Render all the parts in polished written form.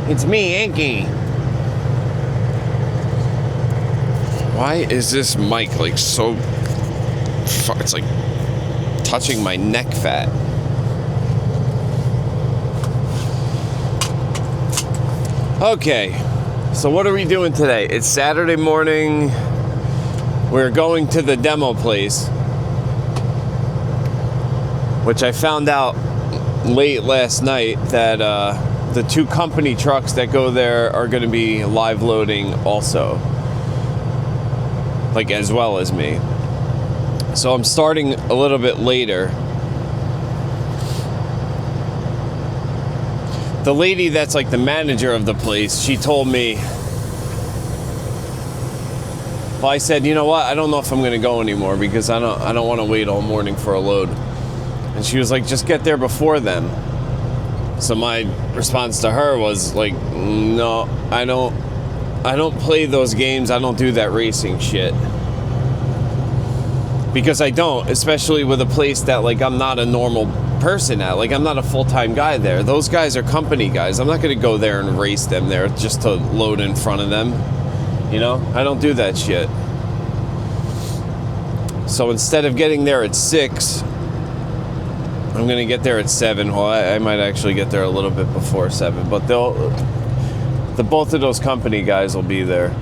It's me, Yankee. Why is this mic like so... It's like touching my neck fat. Okay, so what are we doing today? It's Saturday morning. We're going to the demo place, which I found out late last night that the 2 company trucks that go there are going to be live loading also, like as well as me. So I'm starting a little bit later. The lady that's like the manager of the place, she told me, well, I said, you know what? I don't know if I'm going to go anymore because I don't want to wait all morning for a load. And she was like, just get there before them. So my response to her was like, no, I don't play those games. I don't do that racing shit. Because I don't, especially with a place that like I'm not a normal person at. Like I'm not a full-time guy there. Those guys are company guys. I'm not going to go there and race them there just to load in front of them. You know, I don't do that shit. So instead of getting there at 6, I'm going to get there at 7. Well, I might actually get there a little bit before 7, but both of those company guys will be there.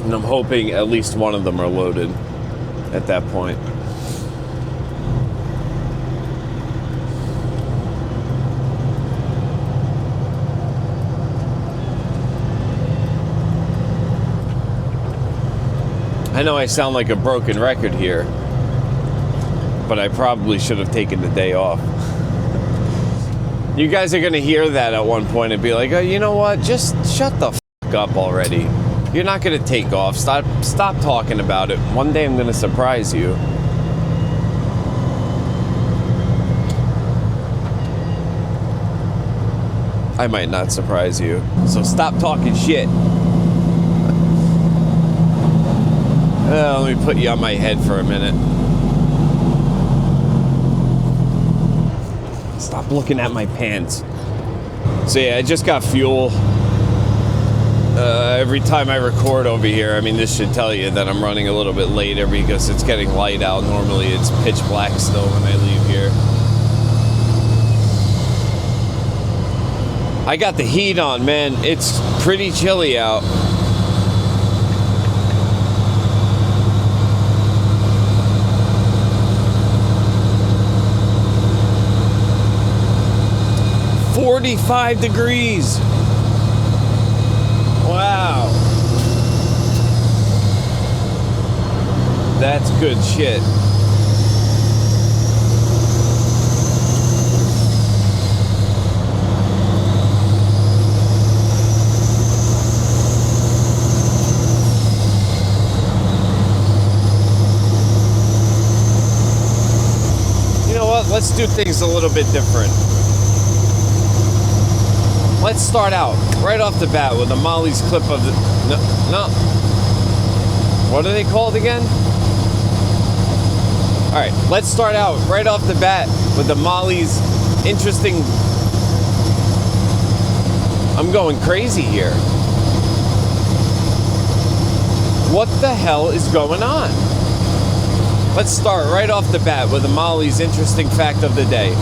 And I'm hoping at least one of them are loaded at that point. I know I sound like a broken record here, but I probably should have taken the day off. You guys are going to hear that at one point and be like, oh, you know what? Just shut the fuck up already. You're not going to take off. Stop talking about it. One day I'm going to surprise you. I might not surprise you. So stop talking shit. Let me put you on my head for a minute. Stop looking at my pants. So yeah, I just got fuel. Every time I record over here, I mean, this should tell you that I'm running a little bit later because it's getting light out. Normally it's pitch black still when I leave here. I got the heat on, man. It's pretty chilly out. $45 degrees. Wow. That's good shit. You know what? Let's do things a little bit different. Let's start out right off the bat with a Molly's clip of the... No. What are they called again? All right, let's start out right off the bat with the Molly's interesting... I'm going crazy here. What the hell is going on? Let's start right off the bat with the Molly's interesting fact of the day.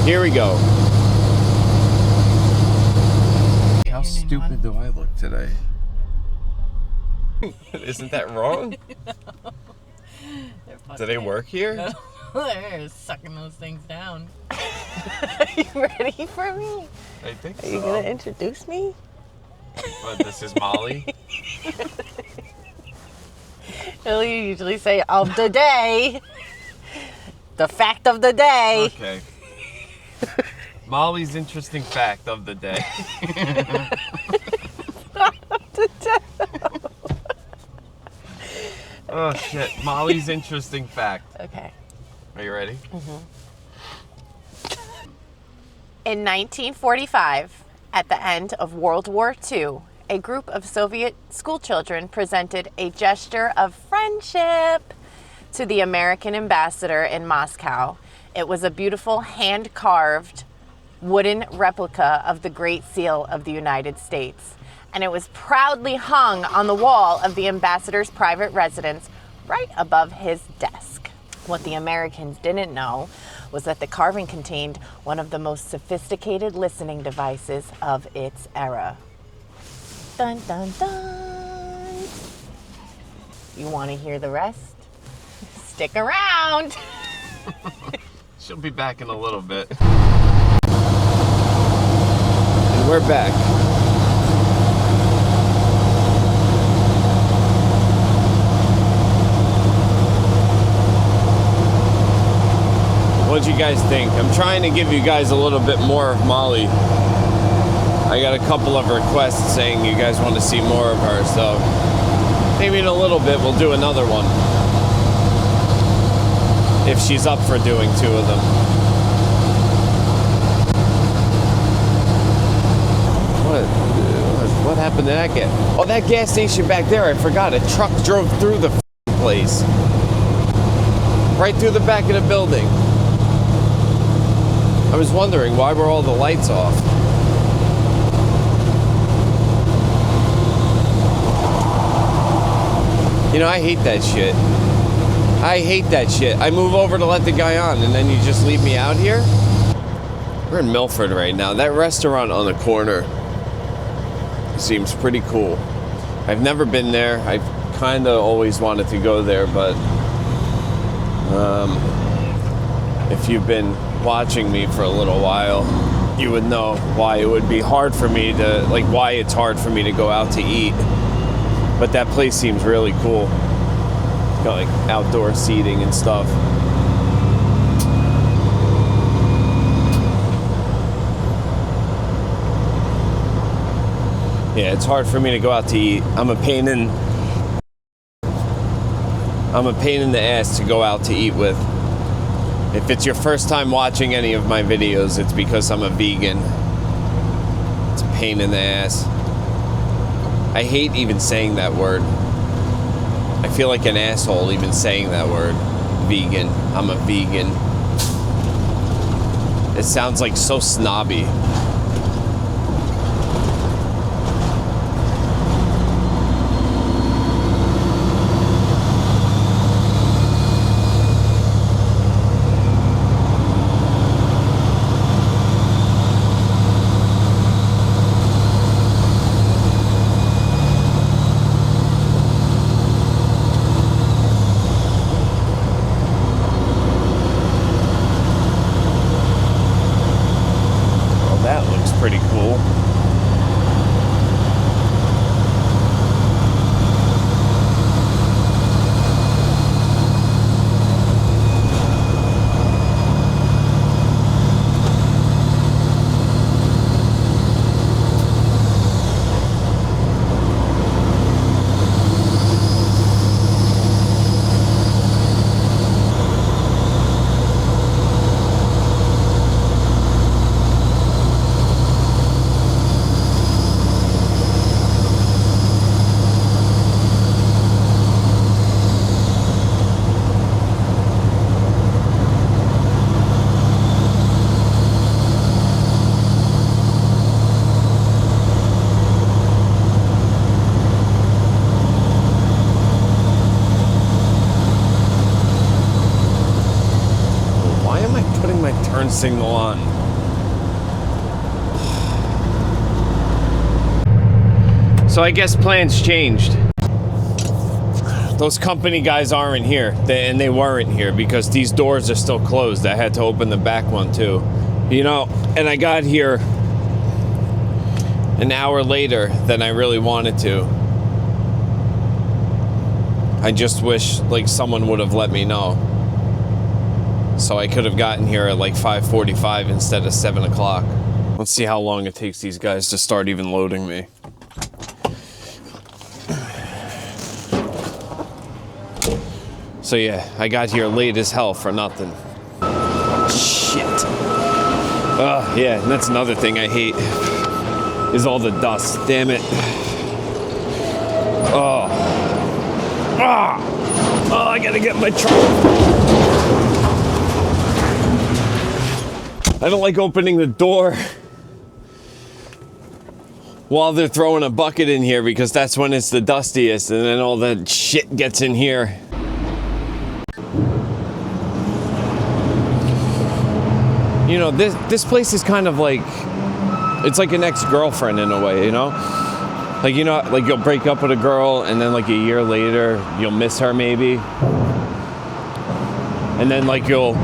Here we go. How stupid do I look today? Isn't that wrong? No. Do they work here? No, they're sucking those things down. Are you ready for me? I think so. Are you going to introduce me? What, this is Molly? You usually say, of the day. The fact of the day. Okay. Molly's interesting fact of the day. Oh shit, Molly's interesting fact. Okay. Are you ready? Mm-hmm. In 1945, at the end of World War II, a group of Soviet schoolchildren presented a gesture of friendship to the American ambassador in Moscow. It was a beautiful hand-carved wooden replica of the Great Seal of the United States, and it was proudly hung on the wall of the ambassador's private residence right above his desk. What the Americans didn't know was that the carving contained one of the most sophisticated listening devices of its era. Dun dun dun! You want to hear the rest? Stick around! She'll be back in a little bit. And we're back. What'd you guys think? I'm trying to give you guys a little bit more of Molly. I got a couple of requests saying you guys want to see more of her, so maybe in a little bit we'll do another one. If she's up for doing 2 of them. What happened to that gas? Oh, that gas station back there, I forgot. A truck drove through the place. Right through the back of the building. I was wondering, why were all the lights off? You know, I hate that shit. I hate that shit. I move over to let the guy on, and then you just leave me out here? We're in Milford right now. That restaurant on the corner seems pretty cool. I've never been there. I've kind of always wanted to go there, but if you've been watching me for a little while, you would know why it would be hard for me to, like, why it's hard for me to go out to eat. But that place seems really cool. Got like outdoor seating and stuff. Yeah, it's hard for me to go out to eat. I'm a pain in the ass to go out to eat with. If it's your first time watching any of my videos, it's because I'm a vegan. It's a pain in the ass. I hate even saying that word. I feel like an asshole even saying that word. Vegan. I'm a vegan. It sounds like so snobby. Pretty cool. Signal on. So I guess plans changed. Those company guys aren't here, and they weren't here because these doors are still closed. I had to open the back one too. You know, and I got here an hour later than I really wanted to. I just wish like someone would have let me know. So I could have gotten here at like 5:45 instead of 7 o'clock. Let's see how long it takes these guys to start even loading me. So yeah, I got here late as hell for nothing. Shit. Yeah, and that's another thing I hate, is all the dust. Damn it. Oh, I gotta get my truck. I don't like opening the door while they're throwing a bucket in here, because that's when it's the dustiest, and then all that shit gets in here. You know, this place is kind of like, it's like an ex-girlfriend in a way, you know? Like, you know, like you'll break up with a girl and then like a year later, you'll miss her maybe. And then like you'll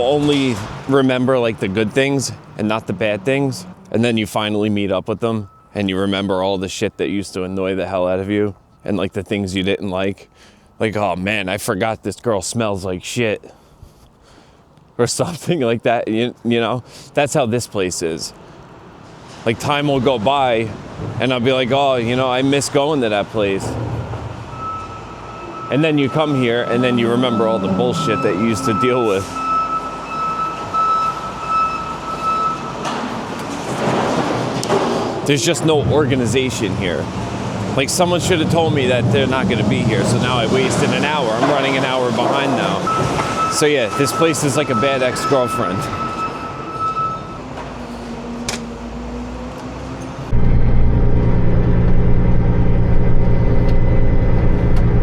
only remember like the good things and not the bad things. And then you finally meet up with them and you remember all the shit that used to annoy the hell out of you and like the things you didn't like. Like, oh man, I forgot this girl smells like shit. Or something like that, you know? That's how this place is. Like, time will go by and I'll be like, oh, you know, I miss going to that place. And then you come here and then you remember all the bullshit that you used to deal with. There's just no organization here. Like, someone should have told me that they're not gonna be here, so now I wasted an hour. I'm running an hour behind now. So yeah, this place is like a bad ex-girlfriend.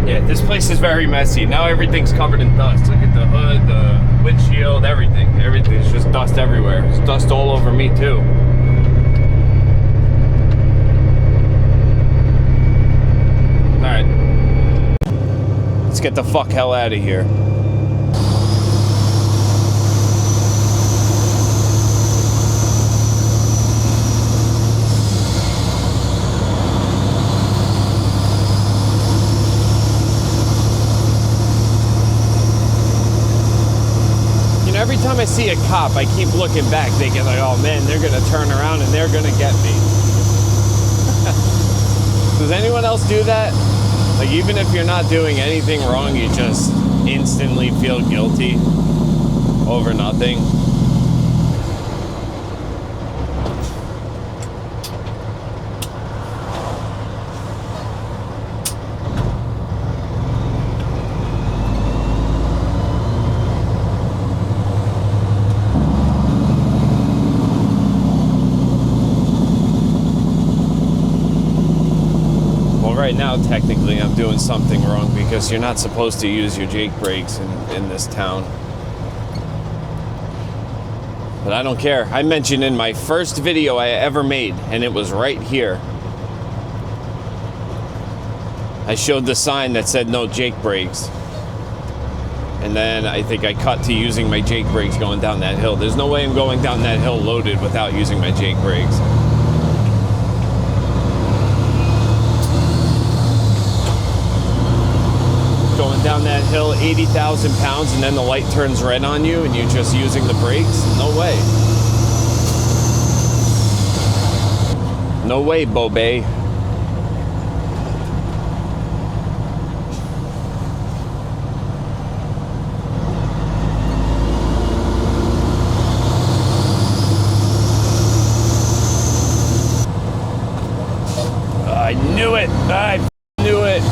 Yeah, this place is very messy. Now everything's covered in dust. Look at the hood, the windshield, everything. Everything's just dust everywhere. There's dust all over me too. Alright. Let's get the fuck hell out of here. Every time I see a cop, I keep looking back thinking like, oh man, they're gonna turn around and they're gonna get me. Does anyone else do that? Like, even if you're not doing anything wrong, you just instantly feel guilty over nothing? Right now, technically, I'm doing something wrong because you're not supposed to use your Jake brakes in this town. But I don't care. I mentioned in my first video I ever made, and it was right here. I showed the sign that said no Jake brakes. And then I think I cut to using my Jake brakes going down that hill. There's no way I'm going down that hill loaded without using my Jake brakes. Going down that hill 80,000 pounds and then the light turns red on you and you're just using the brakes? No way. No way, Bobé. I knew it. I knew it.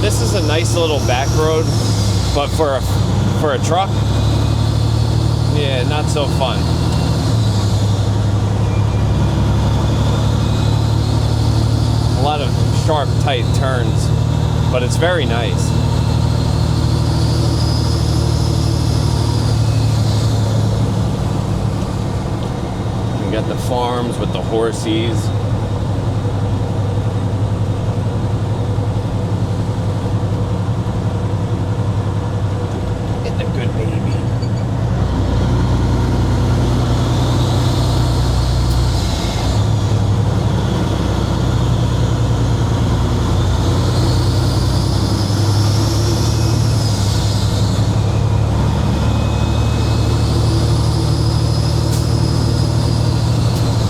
This is a nice little back road, but for a truck, yeah, not so fun. A lot of sharp, tight turns, but it's very nice. You got the farms with the horsies.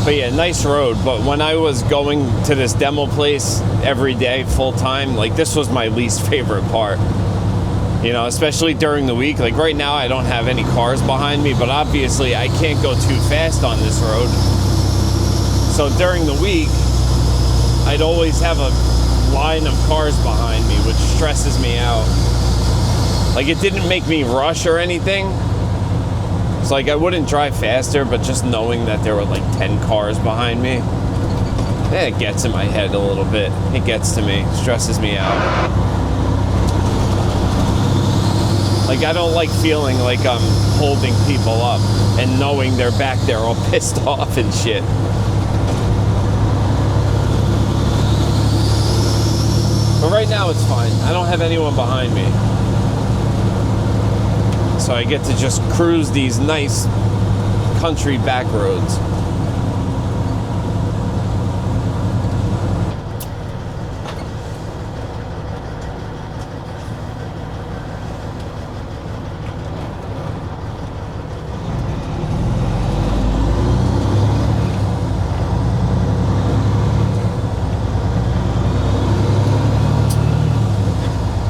But yeah, nice road. But when I was going to this demo place every day full time, like this was my least favorite part. You know, especially during the week. Like right now I don't have any cars behind me, but obviously I can't go too fast on this road. So during the week, I'd always have a line of cars behind me, which stresses me out. Like it didn't make me rush or anything. It's like I wouldn't drive faster, but just knowing that there were like 10 cars behind me, it gets in my head a little bit. It gets to me, stresses me out. Like I don't like feeling like I'm holding people up and knowing they're back there all pissed off and shit. But right now it's fine. I don't have anyone behind me. So I get to just cruise these nice country back roads.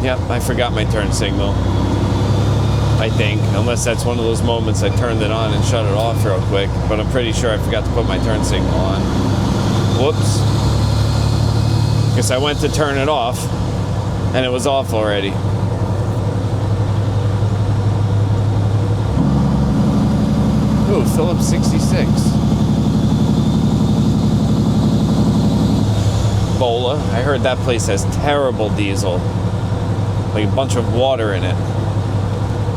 Yep, I forgot my turn signal. I think, unless that's one of those moments I turned it on and shut it off real quick, but I'm pretty sure I forgot to put my turn signal on. Whoops. Guess I went to turn it off and it was off already. Ooh, Phillips 66. Bola. I heard that place has terrible diesel. Like a bunch of water in it.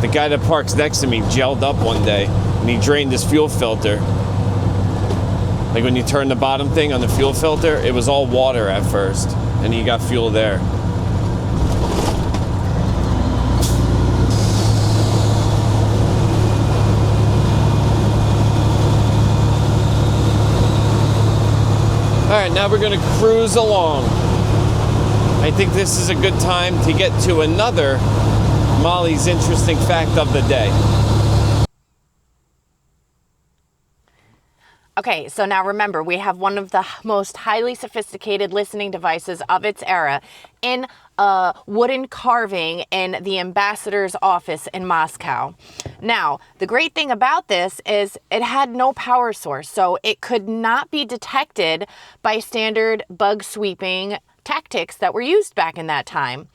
The guy that parks next to me gelled up one day and he drained his fuel filter. Like when you turn the bottom thing on the fuel filter, it was all water at first and he got fuel there. Alright, now we're going to cruise along. I think this is a good time to get to another Molly's interesting fact of the day. Okay, so now remember, we have one of the most highly sophisticated listening devices of its era in a wooden carving in the ambassador's office in Moscow. Now, the great thing about this is it had no power source, so it could not be detected by standard bug sweeping tactics that were used back in that time.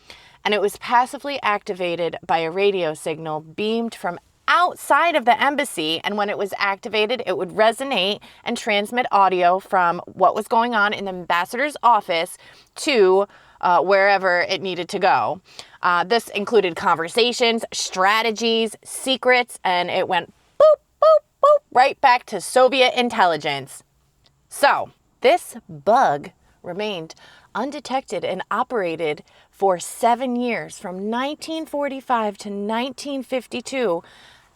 And it was passively activated by a radio signal beamed from outside of the embassy, and when it was activated, it would resonate and transmit audio from what was going on in the ambassador's office to wherever it needed to go. This included conversations, strategies, secrets, and it went boop, boop, boop, right back to Soviet intelligence. So, this bug remained undetected and operated for 7 years, from 1945 to 1952,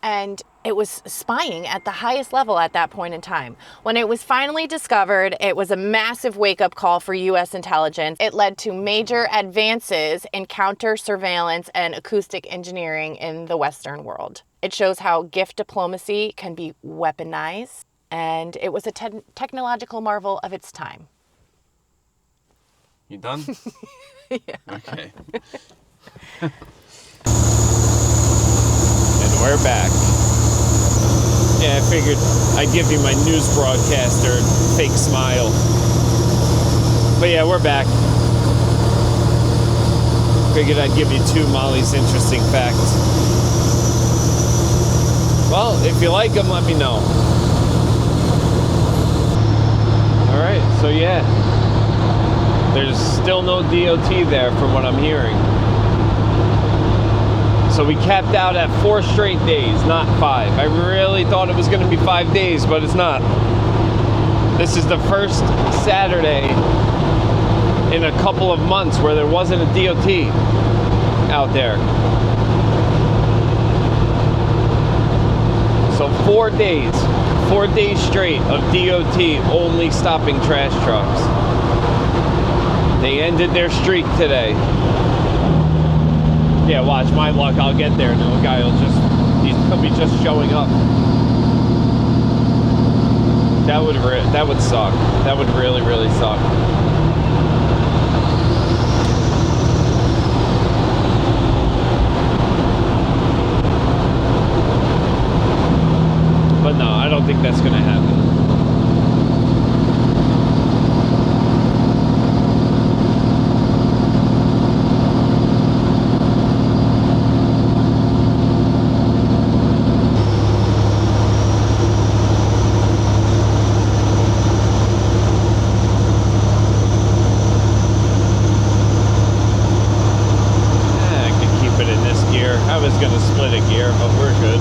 and it was spying at the highest level at that point in time. When it was finally discovered, it was a massive wake-up call for U.S. intelligence. It led to major advances in counter-surveillance and acoustic engineering in the Western world. It shows how gift diplomacy can be weaponized, and it was a technological marvel of its time. You done? Yeah. Okay. And we're back. Yeah, I figured I'd give you my news broadcaster fake smile. But yeah, we're back. Figured I'd give you 2 Molly's interesting facts. Well, if you like them, let me know. Alright, so yeah. There's still no DOT there from what I'm hearing. So we capped out at 4 straight days, not 5. I really thought it was going to be 5 days, but it's not. This is the first Saturday in a couple of months where there wasn't a DOT out there. So 4 days straight of DOT only stopping trash trucks. They ended their streak today. Yeah, watch my luck. I'll get there and the guy will he'll be just showing up. That that would suck. That would really, really suck. But no, I don't think that's gonna happen. I was gonna split a gear, but we're good.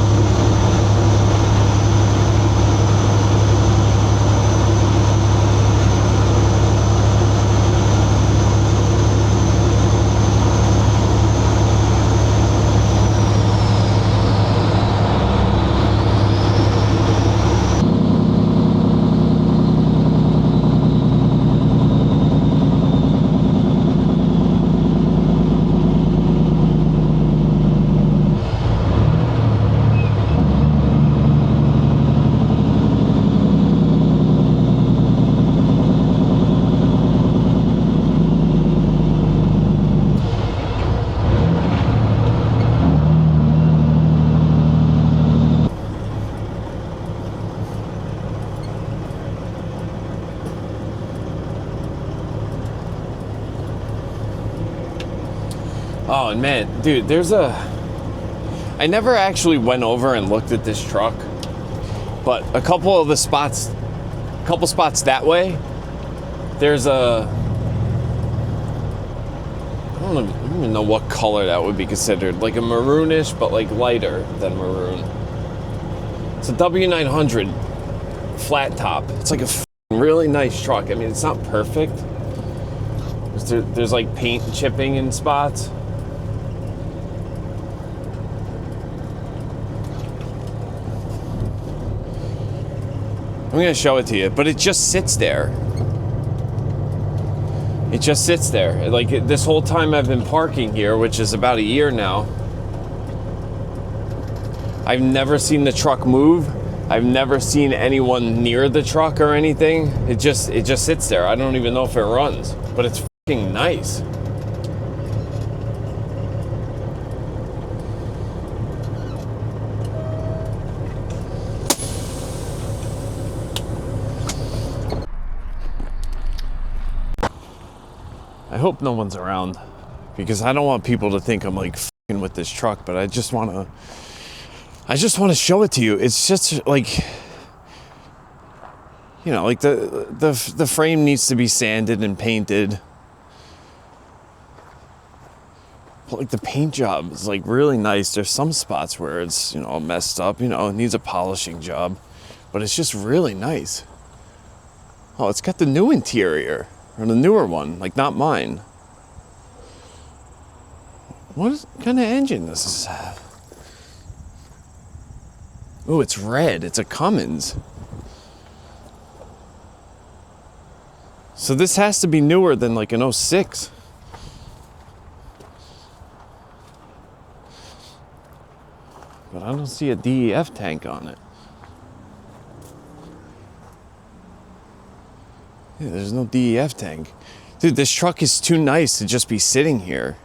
Oh, and man, dude, I never actually went over and looked at this truck, but a couple spots that way, there's I don't even know what color that would be considered, like a maroonish, but like lighter than maroon. It's a W900 flat top. It's like a really nice truck. I mean, it's not perfect. There's like paint chipping in spots. I'm gonna show it to you, but it just sits there. It just sits there. Like this whole time I've been parking here, which is about a year now, I've never seen the truck move. I've never seen anyone near the truck or anything. It just sits there. I don't even know if it runs, but it's fucking nice. I hope no one's around because I don't want people to think I'm like fucking with this truck, but I just want to show it to you. It's just like, you know, like the frame needs to be sanded and painted. But like the paint job is like really nice. There's some spots where it's, you know, messed up, you know, it needs a polishing job, but it's just really nice. Oh, it's got the new interior. Or the newer one, like not mine. What kind of engine does this have? Oh, it's red. It's a Cummins. So this has to be newer than like an 06. But I don't see a DEF tank on it. Yeah, there's no DEF tank. Dude, this truck is too nice to just be sitting here.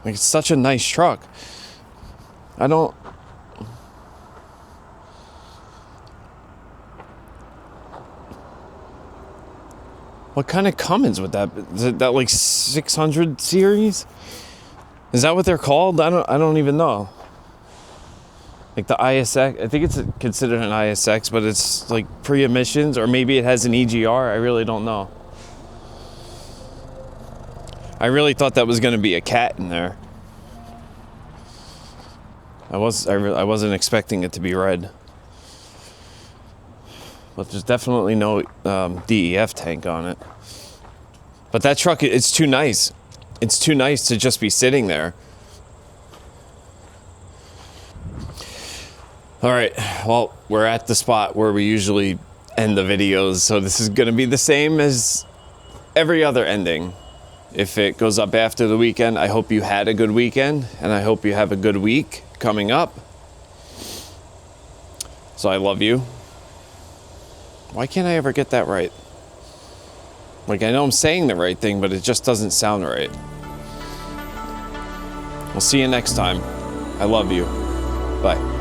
Like, it's such a nice truck. What kind of Cummins would that be? Is it that like 600 series? Is that what they're called? I don't even know. Like the ISX, I think it's considered an ISX, but it's like pre-emissions, or maybe it has an EGR. I really don't know. I really thought that was going to be a cat in there. I wasn't expecting it to be red. But there's definitely no DEF tank on it. But that truck, it's too nice. It's too nice to just be sitting there. All right, well, we're at the spot where we usually end the videos, so this is gonna be the same as every other ending. If it goes up after the weekend, I hope you had a good weekend, and I hope you have a good week coming up. So I love you. Why can't I ever get that right? Like, I know I'm saying the right thing, but it just doesn't sound right. We'll see you next time. I love you. Bye.